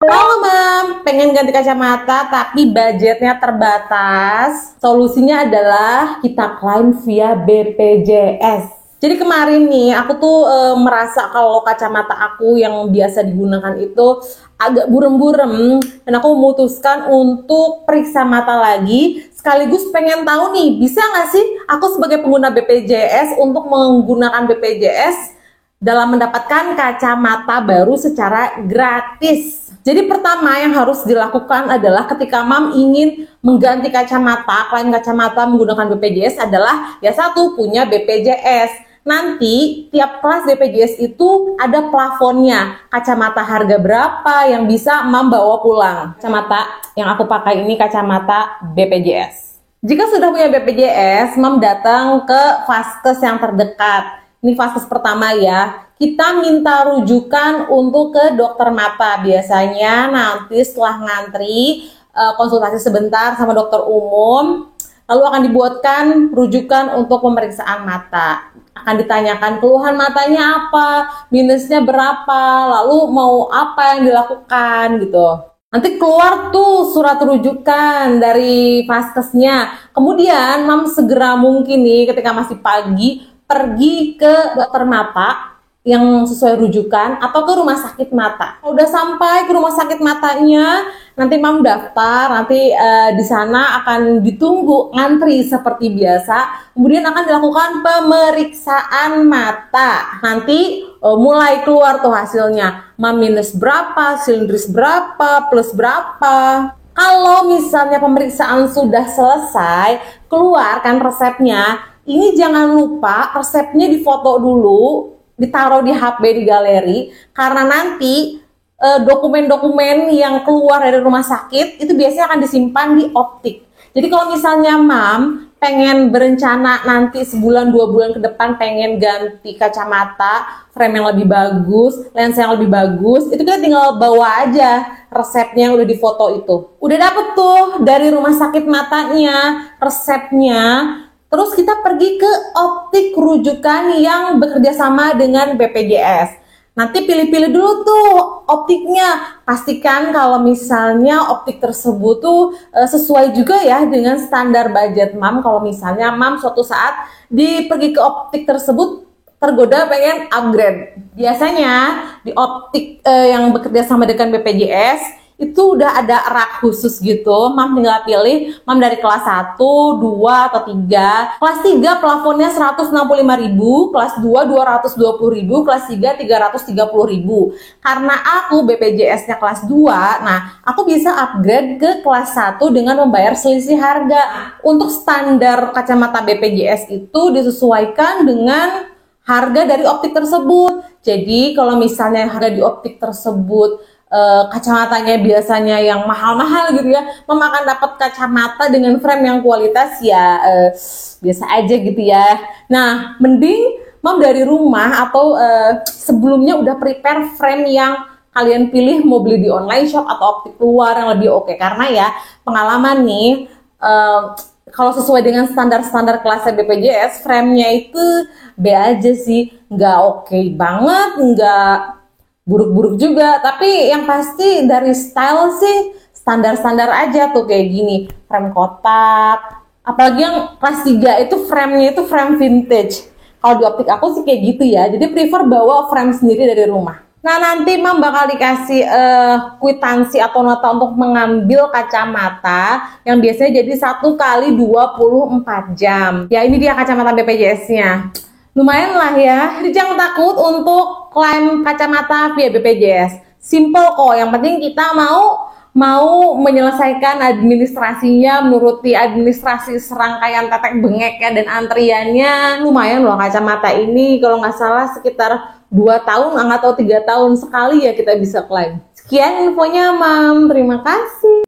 Halo Mam, pengen ganti kacamata tapi budgetnya terbatas. Solusinya adalah kita klaim via BPJS. Jadi kemarin nih aku tuh merasa kalau kacamata aku yang biasa digunakan itu agak burem-burem dan aku memutuskan untuk periksa mata lagi. Sekaligus pengen tahu nih, bisa nggak sih aku sebagai pengguna BPJS untuk menggunakan BPJS dalam mendapatkan kacamata baru secara gratis. Jadi pertama yang harus dilakukan adalah ketika Mam ingin mengganti kacamata, klaim kacamata menggunakan BPJS adalah ya satu, punya BPJS. Nanti tiap kelas BPJS itu ada plafonnya. Kacamata harga berapa yang bisa Mam bawa pulang. Kacamata yang aku pakai ini kacamata BPJS. Jika sudah punya BPJS, Mam datang ke vaskes yang terdekat. Ini vaskes pertama ya, kita minta rujukan untuk ke dokter mata. Biasanya nanti setelah ngantri konsultasi sebentar sama dokter umum, lalu akan dibuatkan rujukan untuk pemeriksaan mata. Akan ditanyakan keluhan matanya apa, minusnya berapa, lalu mau apa yang dilakukan gitu. Nanti keluar tuh surat rujukan dari vaskesnya. Kemudian Mam segera mungkin nih ketika masih pagi pergi ke dokter mata yang sesuai rujukan atau ke rumah sakit mata. Kalau udah sampai ke rumah sakit matanya, nanti Mam daftar, nanti di sana akan ditunggu ngantri seperti biasa. Kemudian akan dilakukan pemeriksaan mata. Nanti mulai keluar tuh hasilnya. Mam minus berapa, silindris berapa, plus berapa. Kalau misalnya pemeriksaan sudah selesai, keluarkan resepnya. Ini jangan lupa resepnya difoto dulu, ditaruh di HP di galeri, karena nanti dokumen-dokumen yang keluar dari rumah sakit itu biasanya akan disimpan di optik. Jadi kalau misalnya Mam pengen berencana nanti sebulan 2 bulan ke depan pengen ganti kacamata, frame yang lebih bagus, lensa yang lebih bagus, itu kita tinggal bawa aja resepnya yang udah difoto itu. Udah dapet tuh dari rumah sakit matanya resepnya. Terus kita pergi ke optik rujukan yang bekerja sama dengan BPJS. Nanti pilih-pilih dulu tuh optiknya. Pastikan kalau misalnya optik tersebut tuh sesuai juga ya dengan standar budget Mam. Kalau misalnya Mam suatu saat pergi ke optik tersebut tergoda pengen upgrade. Biasanya di optik yang bekerja sama dengan BPJS itu udah ada rak khusus gitu. Mam tinggal pilih Mam dari kelas 1, 2, atau 3. Kelas 3 plafonnya 165.000, kelas 2 220.000, kelas 3 330.000. Karena aku BPJS-nya kelas 2, nah aku bisa upgrade ke kelas 1 dengan membayar selisih harga. Untuk standar kacamata BPJS itu disesuaikan dengan harga dari optik tersebut. Jadi kalau misalnya harga di optik tersebut kacamatanya biasanya yang mahal-mahal gitu ya, Mam akan dapat kacamata dengan frame yang kualitas ya biasa aja gitu ya. Nah, mending Mam dari rumah atau sebelumnya udah prepare frame yang kalian pilih, mau beli di online shop atau optik luar yang lebih oke. Karena ya pengalaman nih, kalau sesuai dengan standar-standar kelasnya BPJS, frame-nya itu B aja sih, nggak oke banget, nggak buruk-buruk juga, tapi yang pasti dari style sih standar-standar aja tuh kayak gini, frame kotak, apalagi yang kelas 3 itu frame-nya itu frame vintage. Kalau di optik aku sih kayak gitu ya, jadi prefer bawa frame sendiri dari rumah. Nah nanti Mam bakal dikasih kwitansi atau nota untuk mengambil kacamata yang biasanya jadi 1 kali 24 jam. Ya ini dia kacamata BPJS-nya. Lumayan lah ya, jadi jangan takut untuk klaim kacamata via BPJS. Simple kok, yang penting kita mau menyelesaikan administrasinya, menuruti administrasi serangkaian tetek bengeknya dan antriannya. Lumayan loh kacamata ini, kalau nggak salah sekitar 2 tahun atau 3 tahun sekali ya kita bisa klaim. Sekian infonya Mam, terima kasih.